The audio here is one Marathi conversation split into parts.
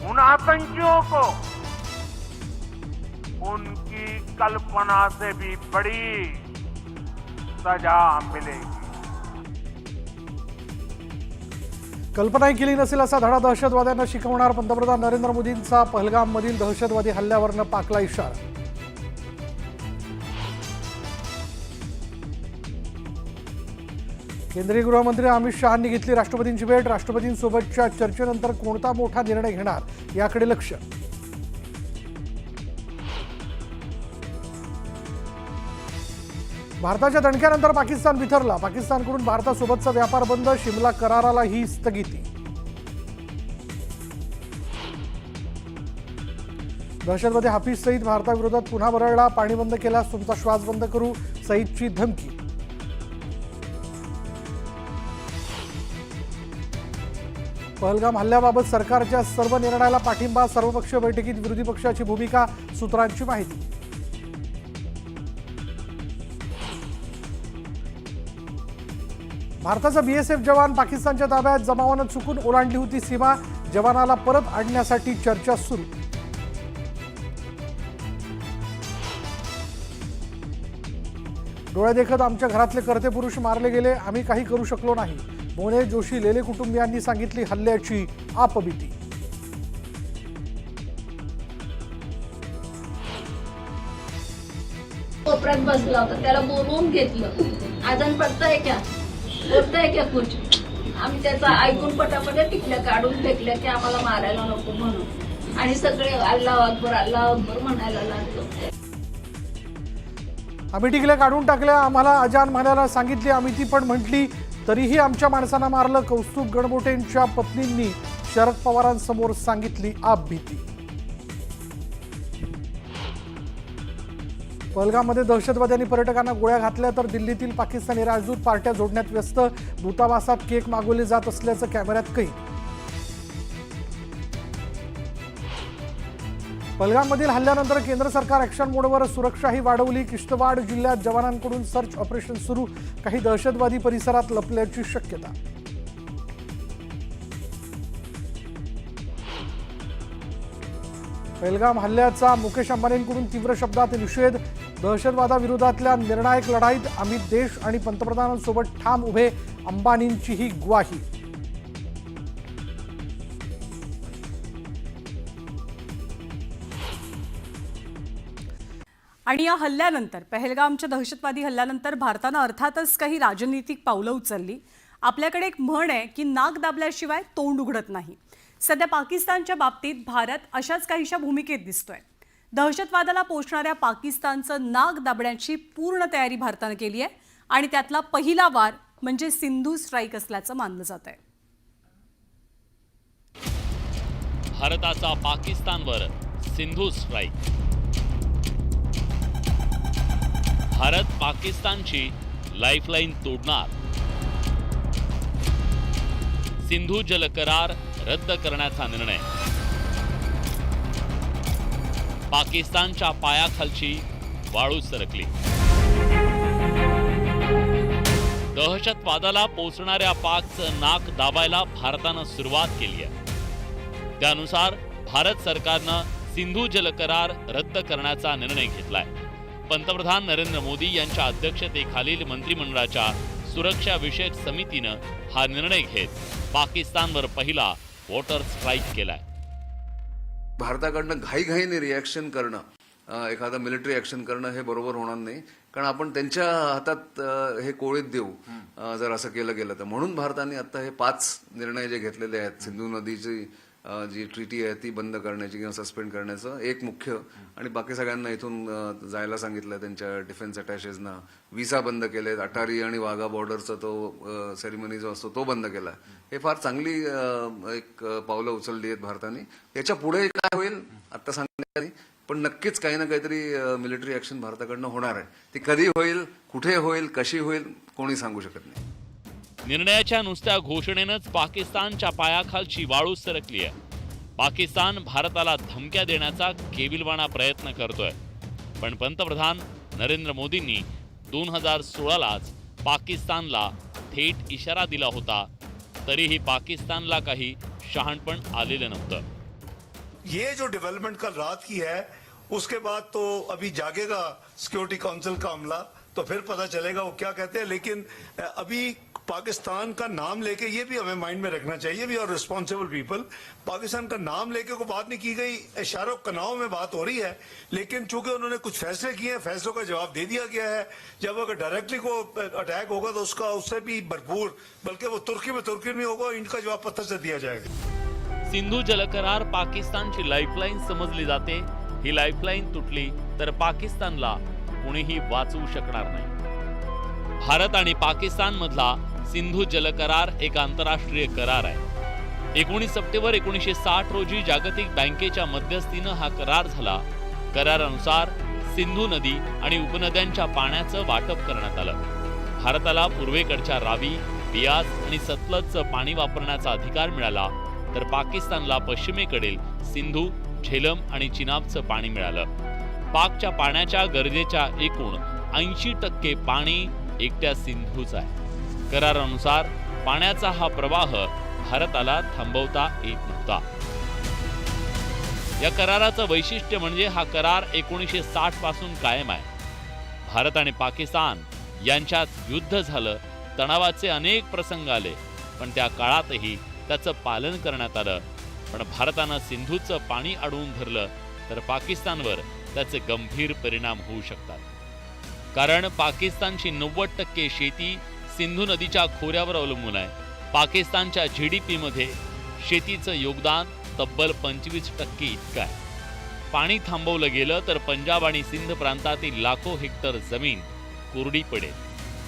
उन आतंकियों को उनकी कल्पना से भी बड़ी सजा मिलेगी। कल्पनाही केली नसेल असा धडा दहशतवाद्यांना शिकवणार पंतप्रधान नरेंद्र मोदींचा पहलगाममधील दहशतवादी हल्ल्यावरनं पाकला इशारा। केंद्रीय गृहमंत्री अमित शहांनी घेतली राष्ट्रपतींची भेट। राष्ट्रपतींसोबतच्या चर्चेनंतर कोणता मोठा निर्णय घेणार याकडे लक्ष। भारताच्या दणक्यानंतर पाकिस्तान बिथरला। पाकिस्तानकडून भारतासोबतचा व्यापार बंद, शिमला कराराला ही स्थगिती। दहशतवादी हाफिज सईद भारताविरोधात पुन्हा बरळला। पाणी बंद केल्यास तुमचा श्वास बंद करू, सईदची धमकी। पहलगाम हल्ल्याबाबत सरकारच्या सर्व निर्णयाला पाठिंबा। सर्वपक्षीय बैठकीत विरोधी पक्षाची भूमिका, सूत्रांची माहिती। भारताचा बीएसएफ जवान पाकिस्तानच्या ताब्यात। जमावानं चुकून ओलांडली होती सीमा, जवानाला परत आणण्यासाठी चर्चा सुरू। डोळे देखत आमच्या घरातले कर्ते पुरुष मारले गेले, आम्ही काही करू शकलो नाही। मोने जोशी लेले कुटुंबियांनी सांगितली हल्ल्याची आपबीती। कोपऱ्यात बसला होता, त्याला बोलवून घेतलं। आजन पडतंय क्या, बोलतंय क्या कुछ। आम्ही त्याचा ऐकून पटापट टिकल्या काढून फेकल्या की आम्हाला मारायला नको म्हणून, आणि सगळे अल्लाह अकबर म्हणायला लागलो। आम्ही टिकल्या काढून टाकल्या, आम्हाला अजान म्हणायला सांगितली, आम्ही ती पण म्हटली, तरीही आमच्या माणसांना मारलं। कौस्तुभ गणबोटेंच्या पत्नींनी शरद पवारांसमोर सांगितली आपबीती। पहलगाममध्ये दहशतवाद्यांनी पर्यटकांना गोळ्या घातल्या तर दिल्लीतील पाकिस्तानी राजदूत पार्ट्या जोडण्यात व्यस्त। दूतावासात केक मागवले जात असल्याचं कॅमेऱ्यात कैद। पहलगाममधील हल्ल्यानंतर केंद्र सरकार ऍक्शन मोडवर, सुरक्षाही वाढवली। किश्तवाड जिल्ह्यात जवानांकडून सर्च ऑपरेशन सुरू, काही दहशतवादी परिसरात लपल्याची शक्यता। पहलगाम हल्ल्याचा मुकेश अंबानींकडून तीव्र शब्दात निषेध। दहशतवादाविरोधातल्या निर्णायक लढाईत आम्ही देश आणि पंतप्रधानांसोबत ठाम उभे, अंबानींची ही ग्वाही। आणि या हल्ल्यानंतर, पहलगामच्या दहशतवादी हल्ल्यानंतर भारतानं अर्थातच काही राजनीतिक पावलं उचलली। आपल्याकडे एक म्हण आहे की नाक दाबल्याशिवाय तोंड उघडत नाही। सध्या पाकिस्तानच्या बाबतीत भारत अशाच काहीशा भूमिकेत दिसतोय। दहशतवादाला पोषणाऱ्या पाकिस्तानचं नाक दाबण्याची पूर्ण तयारी भारतानं केली आहे, आणि त्यातला पहिला वार म्हणजे सिंधू स्ट्राईक असल्याचं मानलं जात आहे। भारताचा पाकिस्तानवर सिंधू स्ट्राईक। भारत पाकिस्तानची लाईफलाईन तोडणार। सिंधू जल करार रद्द करण्याचा निर्णय। पाकिस्तानच्या पायाखालची वाळू सरकली। दहशतवादाला पोचणाऱ्या पाकचं नाक दाबायला भारतानं सुरुवात केली आहे। त्यानुसार भारत सरकारनं सिंधू जल करार रद्द करण्याचा निर्णय घेतलाय। पंतप्रधान नरेंद्र मोदी यांच्या अध्यक्षतेखालील मंत्रिमंडळाच्या सुरक्षा विषयक समितीनं हा निर्णय घेत पाकिस्तानवर पहिला वॉटर स्ट्राईक केलाय। भारताकडनं घाईघाईने रिॲक्शन करणं, एखादा मिलिटरी ॲक्शन करणं हे बरोबर होणार नाही, कारण आपण त्यांच्या हातात हे कोळीत देऊ जर असं केलं गेलं तर। म्हणून भारताने आता हे 5 निर्णय जे घेतलेले आहेत, सिंधू नदीची जी ट्रीटी आहे ती बंद करण्याची किंवा सस्पेंड करण्याचं एक मुख्य, आणि बाकी सगळ्यांना इथून जायला सांगितलं त्यांच्या डिफेन्स अटॅचेसना। व्हिसा बंद केलेत, अटारी आणि वाघा बॉर्डरचा तो सेरेमनी जो असतो तो बंद केला। हे फार चांगली एक पावलं उचलली आहेत भारताने। याच्या पुढे काय होईल आता सांगण्यात नाही, पण नक्कीच काही ना काहीतरी मिलिटरी ऍक्शन भारताकडनं होणार आहे। ती कधी होईल, कुठे होईल, कशी होईल, कोणी सांगू शकत नाही। निर्णयाच्या नुसत्या घोषणेनंच पाकिस्तानच्या पायाखालची वाळू सरकली आहे। पाकिस्तान भारताला धमक्या देण्याचा केविलवाणा प्रयत्न करतोय, पण पंतप्रधान नरेंद्र मोदींनी 2016लाच पाकिस्तानला थेट इशारा दिला होता, तरीही पाकिस्तानला काही शहाणपण आलेलं नव्हतं। ये जो डेवलपमेंट कल रात की है उसके बाद तो अभी जागेगा सिक्योरिटी काउंसिल का अमला, तो फिर पता चलेगा वो क्या कहते हैं। लेकिन अभी पाकिस्तान का नाम लेके, ये भी हमें माइंड में रखना चाहिए, we are responsible people. Pakistan का नाम लेके कोई बात नहीं की गई, इशारों कनाव में बात हो रही है, लेकिन चूंकि उन्होंने कुछ फैसले किए हैं, फैसलों का जवाब दे दिया गया है। जब अगर डायरेक्टली को अटैक होगा तो उससे भी भरपूर, बल्कि वो तुर्की में होगा, इनका जवाब पत्थर से दिया जाएगा। सिंधू जलकरार पाकिस्तानची लाईफलाईन समजली जाते. ही लाईफलाईन तुटली तर पाकिस्तानला कुणीही वाचवू शकणार नाही. भारत आणि पाकिस्तान मधला सिंधू जलकरार एक आंतरराष्ट्रीय करार आहे. 19 सप्टेंबर 1960 रोजी जागतिक बँकेच्या मध्यस्थीनं हा करार झाला. करारानुसार सिंधू नदी आणि उपनद्यांच्या पाण्याचं वाटप करण्यात आलं. भारताला पूर्वेकडच्या रावी, बियास आणि सतलजचं पाणी वापरण्याचा अधिकार मिळाला, तर पाकिस्तानला पश्चिमेकडील सिंधू, झेलम आणि चिनाबचं पाणी मिळालं. पाकच्या पाण्याच्या गरजेच्या एकूण 80% पाणी एकट्या सिंधूच आहे. करारानुसार पाण्याचा हा प्रवाह भारताला थांबवता येत नव्हता. या कराराचं वैशिष्ट्य म्हणजे हा करार 1960 पासून कायम आहे. भारत आणि पाकिस्तान यांच्यात युद्ध झालं, तणावाचे अनेक प्रसंग आले, पण त्या काळातही त्याचं पालन करण्यात आलं. पण भारतानं सिंधूचं पाणी अडवून धरलं तर पाकिस्तानवर त्याचे गंभीर परिणाम होऊ शकतात. कारण पाकिस्तानची 90% शेती सिंधू नदीच्या खोऱ्यावर अवलंबून आहे. पाकिस्तानच्या GDP मध्ये शेतीचं योगदान तब्बल 25% इतकं आहे. पाणी थांबवलं गेलं तर पंजाब आणि सिंध प्रांतातील लाखो हेक्टर जमीन कोरडी पडेल.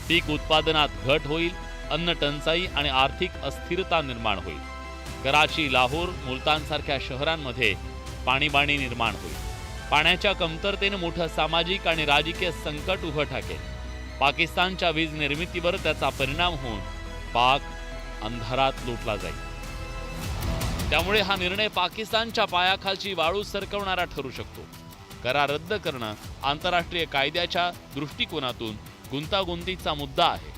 पीक उत्पादनात घट होईल, अन्न टंचाई आणि आर्थिक अस्थिरता निर्माण होईल. कराची, लाहोर, मुलतानसारख्या शहरांमध्ये पाणीबाणी निर्माण होईल. पाण्याच्या कमतरतेने मोठं सामाजिक आणि राजकीय संकट उभं ठाकेल. पाकिस्तानच्या वीज निर्मितीवर त्याचा परिणाम होऊन पाक अंधारात लोटला जाईल. त्यामुळे हा निर्णय पाकिस्तानच्या पायाखालची वाळू सरकवणारा ठरू शकतो. करार रद्द करणं आंतरराष्ट्रीय कायद्याच्या दृष्टिकोनातून गुंतागुंतीचा मुद्दा आहे.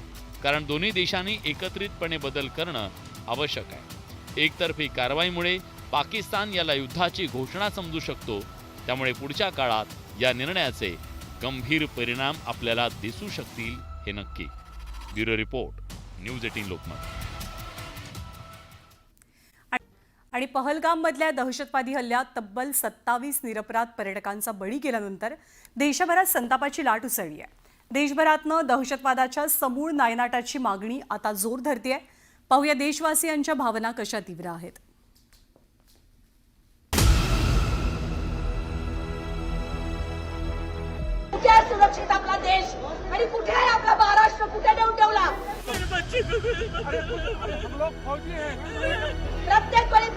कारण दोन्ही देशांनी एकत्रितपणे बदल करणं आवश्यक आहे. एकतर्फी कारवाईमुळे पाकिस्तान याला युद्धाची घोषणा समजू शकतो. त्यामुळे पुढच्या काळात या निर्णयाचे गंभीर परिणाम आपल्याला दिसू शकतील, हे नक्की. Bureau report, news 18 Lokmat. आणि पहलगाममधल्या दहशतवादी हल्ल्यात तब्बल 27 निरपराध पर्यटकांचा बळी गेल्यानंतर देशभरात संतापाची लाट उसळली आहे. देशभरातनं दहशतवादाच्या समूळ नायनाटाची मागणी आता जोर धरतेय. पाहूया देशवासियांच्या भावना कशा तीव्र आहेत. कुठे आहे सुरक्षित आपला देश आणि कुठे आहे आपला महाराष्ट्र? कुठे नेऊन ठेवला? प्रत्येक वेळी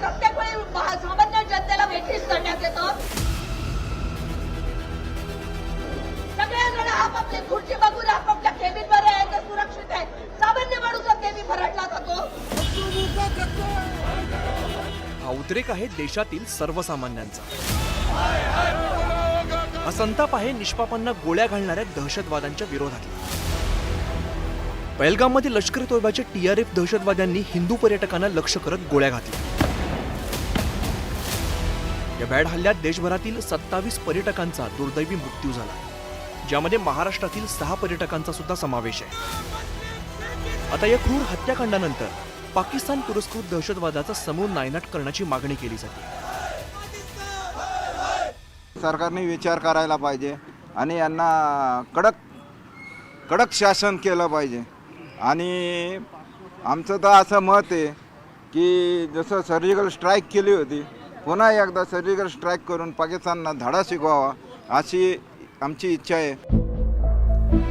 सामान्य जनतेला वेठीस करण्यात येतं. सगळेजण आपापली खुर्ची बघून आपापल्या केबिनवर आहे ते सुरक्षित आहे. सामान्य माणूस केबिन भरडला जातो. हा उद्रेक आहे देशातील सर्वसामान्यांचा. हा संताप आहे निष्पापांना गोळ्या घालणाऱ्या दहशतवाद्यांच्या विरोधातला. पहलगाममध्ये लष्कर तोयबाच्या TRF दहशतवाद्यांनी हिंदू पर्यटकांना लक्ष्य करत गोळ्या घातल्या. या भ्याड हल्ल्यात देशभरातील 27 पर्यटकांचा दुर्दैवी मृत्यू झाला, ज्यामध्ये महाराष्ट्रातील 6 पर्यटकांचा सुद्धा समावेश आहे. आता या क्रूर हत्याकांडानंतर पाकिस्तान पुरस्कृत दहशतवादाचा समूळ नायनाट करण्याची मागणी केली जाते. सरकारने विचार करायला पाहिजे आणि यांना कडक शासन केलं पाहिजे. आणि आमचं तर असं मत आहे की जसं सर्जिकल स्ट्राईक केली होती, पुन्हा एकदा सर्जिकल स्ट्राईक करून पाकिस्तानला धडा शिकवावा अशी आमची इच्छा आहे.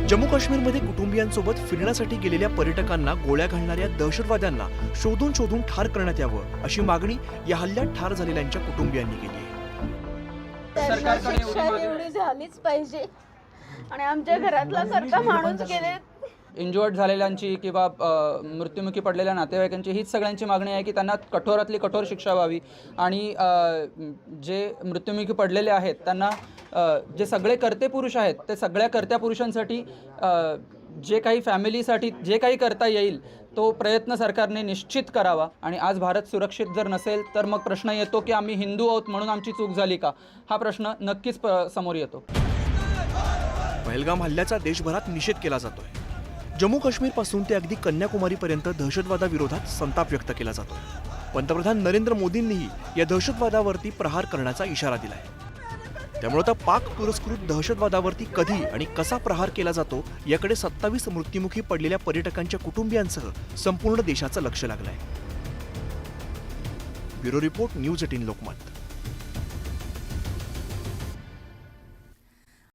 जम्मू काश्मीरमध्ये कुटुंबियांसोबत फिरण्यासाठी गेलेल्या पर्यटकांना गोळ्या घालणाऱ्या दहशतवाद्यांना शोधून ठार करण्यात यावं अशी मागणी या हल्ल्यात ठार झालेल्यांच्या कुटुंबियांनी केली आहे. शिक्षा एवढी झालीच पाहिजे आणि आमच्या घरातला सारखा माणूस गेले. इंजुअर्ड झालेल्यांची किंवा मृत्युमुखी पडलेल्या नातेवाईकांची हीच सगळ्यांची मागणी आहे की त्यांना कठोरातली कठोर शिक्षा व्हावी आणि जे मृत्युमुखी पडलेले आहेत त्यांना जे सगळे कर्ते पुरुष आहेत ते सगळ्या कर्त्या पुरुषांसाठी जे काही फॅमिलीसाठी जे काही करता येईल तो प्रयत्न सरकारने निश्चित करावा. आणि आज भारत सुरक्षित जर नसेल तर मग प्रश्न येतो की आम्ही हिंदू आहोत म्हणून आमची चूक झाली का, हा प्रश्न नक्कीच समोर येतो. पहलगाम हल्ल्याचा देशभरात निषेध केला जातोय. जम्मू काश्मीरपासून ते अगदी कन्याकुमारीपर्यंत दहशतवादाविरोधात संताप व्यक्त केला जातोय. पंतप्रधान नरेंद्र मोदींनीही या दहशतवादावरती प्रहार करण्याचा इशारा दिलाय. त्यामुळे आता पाक पुरस्कृत दहशतवादावरती कधी आणि कसा प्रहार केला जातो याकडे 27 मृत्युमुखी पडलेल्या पर्यटकांच्या कुटुंबियांसह संपूर्ण देशाचं लक्ष लागलंय. Bureau report, news 18 Lokmat.